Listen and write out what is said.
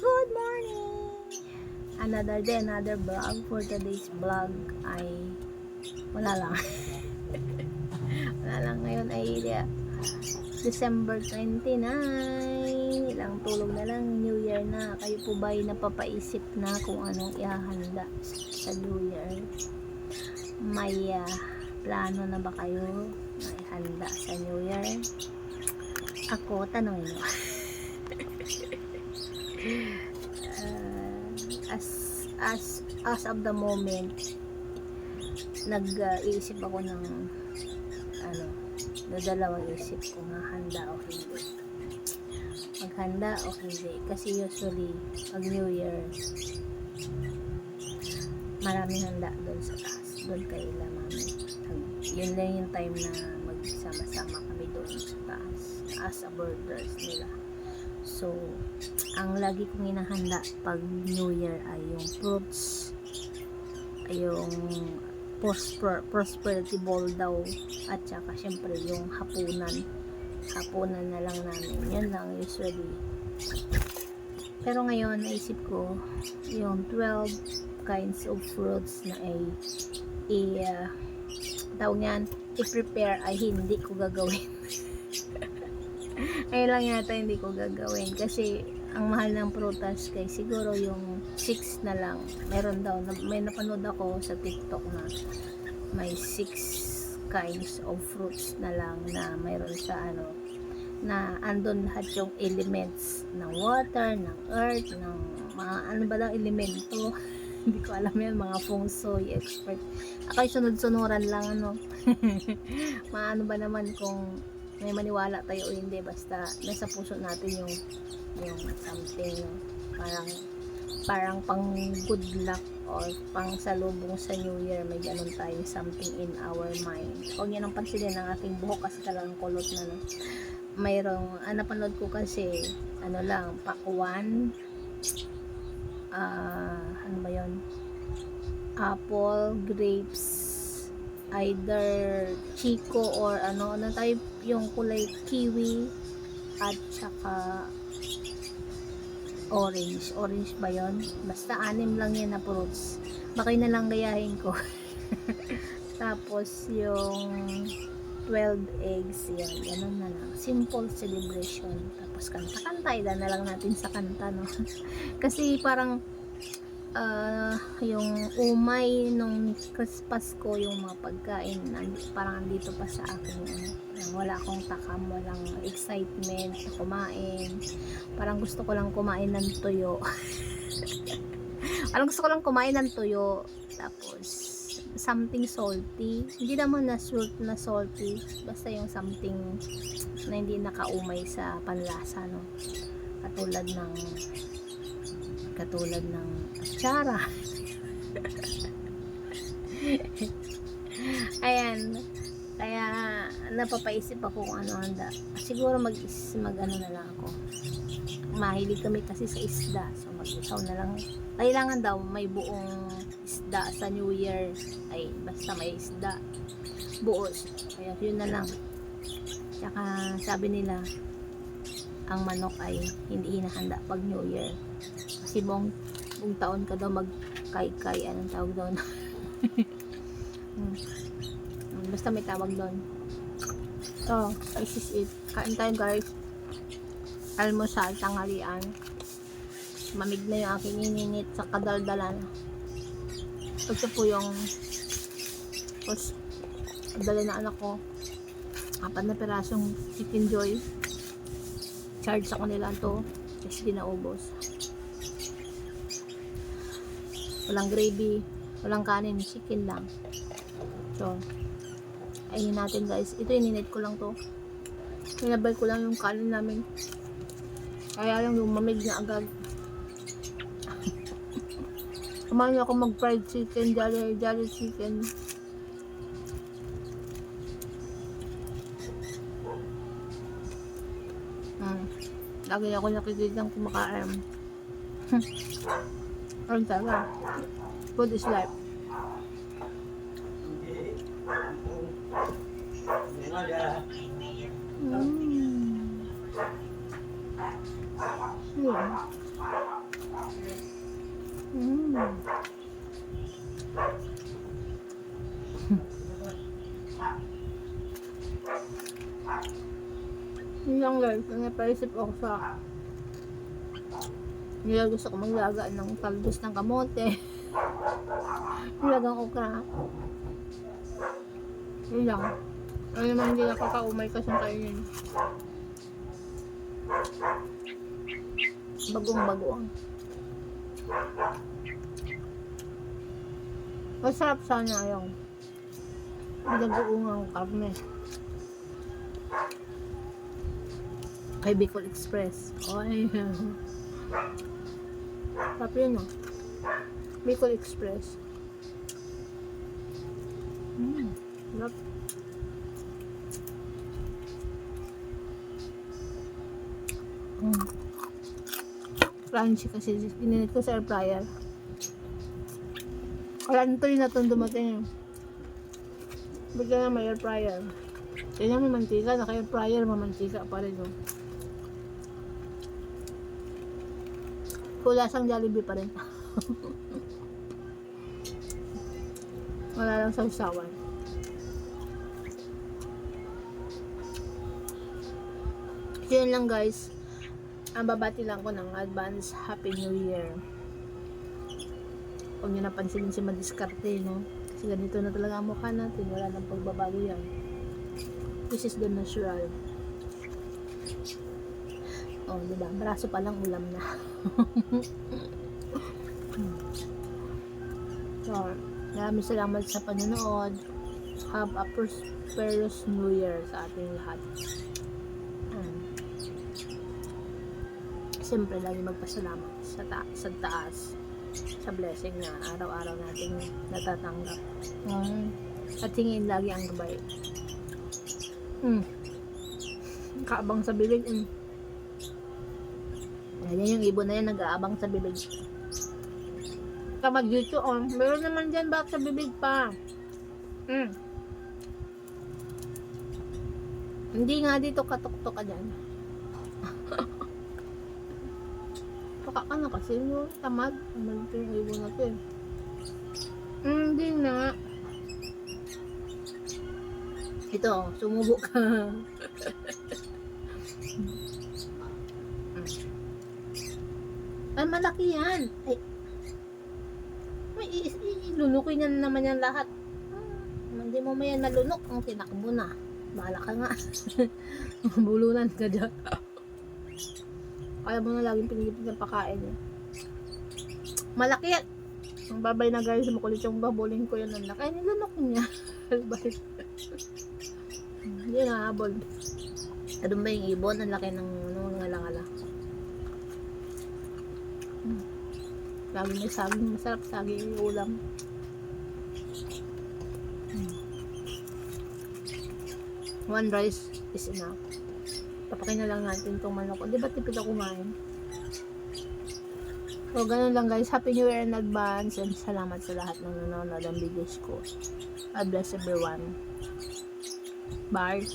Good morning! Another day, another vlog. For today's vlog ay wala lang. Wala lang, ngayon ay December 29. Ilang tulog na lang, New Year na. Kayo po ba ay napapaisip na kung anong ihahanda sa New Year? May plano na ba kayo na ihanda sa New Year? Ako, tanongin mo. As of the moment, nag-iisip ako ng dalawang isip ko nga handa o hindi. Maghanda o hindi. Kasi usually, pag New Year, maraming handa doon sa taas. Doon kay mami. Yun lang yung time na magsama-sama kami doon sa taas. As a borders nila. So, ang lagi kong inahanda pag New Year ay yung fruits, ay yung prosperity ball daw, at saka syempre yung hapunan na lang namin. Yun lang usually. Pero ngayon naisip ko yung 12 kinds of fruits na tawag niyan, i-prepare ay hindi ko gagawin. Ayun lang yata hindi ko gagawin kasi ang mahal ng prutas kay siguro yung 6 na lang. Meron daw, may napanood ako sa TikTok na may 6 kinds of fruits na lang na mayroon sa na andon lahat yung elements ng water, ng earth, ng mga ba daw elemento. Hindi ko alam yan, mga feng shui expert. Ako sunod-sunuran lang maano ba naman kung may maniwala tayo o hindi, basta nasa puso natin yung something parang pang good luck or pang salubong sa New Year. May ganun tayo, something in our mind. Huwag niyo nang pansinin ang aking buhok kasi talagang kulot na mayroong napanood ko kasi lang, pakwan, ano ba yun, apple, grapes, either chico or ano type, yung kulay kiwi at saka orange ba yun? Basta 6 lang yan na fruits. Baka na lang gayahin ko. Tapos yung 12 eggs yan, ganun na lang, simple celebration. Tapos kanta na lang natin sa kanta, no? Kasi parang yung umay nung Pasko, yung mga pagkain parang andito pa sa akin, wala akong takam, walang excitement na kumain. Parang gusto ko lang kumain ng tuyo. Tapos something salty, hindi naman na sweet na salty, basta yung something na hindi nakaumay sa panlasa, no? Katulad ng atsara. Ayan, kaya napapaisip ako kung ano handa. Siguro mag na lang ako. Mahilig kami kasi sa isda, so mag-isaw na lang. Kailangan daw may buong isda sa New Year, ay basta may isda buos, kaya yun na lang. Tsaka sabi nila ang manok ay hindi hinahanda pag New Year kasi buong taon ka daw magkay-kay, anong tawag daw na basta may tawag doon. So this is it, kain tayo guys, almusal, tanghalian. Mamig na yung aking ininit sa kadaldalan. Ito po yung dala na anak ko, 4 na pirasong chicken joy. Charge sa kanila to kasi di naubos. Walang gravy, walang kanin, chicken lang. So ayun natin guys, ito ininit ko lang to, sinabay ko lang yung kanin namin, kaya lang lumamig na agad. Kumain ako mag fried chicken, jolly chicken. Lagi ako nakikitang kumakain. Ang sarap. Food is life. Mm. Yun lang guys, napaisip ako sa gusto ko maglaga ng talbos ng kamote. Nilagang okra. Yun lang. Ano naman hindi nakakaumay kasing kainin. Bagong-bagoong. Masarap sana yung binagoong karne. Kay Bicol Express. Ay. Sarap yun, no? Bicol Express. Sarap. Crunchy kasi gininit ko sa air fryer. Kala nito rin na itong dumating. Bigla na may air fryer. Kaya may mantika, naka-air fryer, mamantika pa rin. No? Kulasang Jollibee pa rin. Wala lang sausawan. So yun lang guys. Ang babati lang ko ng advance Happy New Year. Huwag nyo napansinin si Madiskarte, no? Kasi ganito na talaga ang mukha natin. Wala nang pagbabago yan. This is the natural. Oh, diba? Braso pa lang ulam na. So, maraming salamat sa panonood. Have a prosperous New Year sa ating lahat. Siyempre, lagi magpasalamat sa taas. Sa blessing na araw-araw nating natatanggap. At hingin lagi ang gabay. Kaabang sa bibig. Yan yung ibon na yan, nag-aabang sa bibig. Kamag dito, meron naman dyan back sa bibig pa. Hindi nga dito katok-tok ka dyan. Baka ka na kasi yung tamad. Tamad ito yung ibon na ito eh. Hindi na. Ito, sumubo ka. Ay, malaki yan. Ay, may ilunukin niya naman yan lahat. Hindi mo mayan malunok. Ang tinakbo na. Bahala ka nga. Bulunan ka dyan. Kaya mo na laging pinigipin ng pakain niya. Malaki yan. Ang babay na guys, makulit yung babuling ko yun. Ang laki. Ay, nilunok niya. Hindi nga habol. Adun ba yung ibon? Ang laki ng ngala-ngala. Lagi may saging. Masarap saging yung ulam. One rice is enough. Papakin na lang natin itong manok. Di ba tipid ako kumain? So, ganun lang guys. Happy New Year in advance. And salamat sa lahat ng nanonood ng videos ko. God bless everyone. Bye.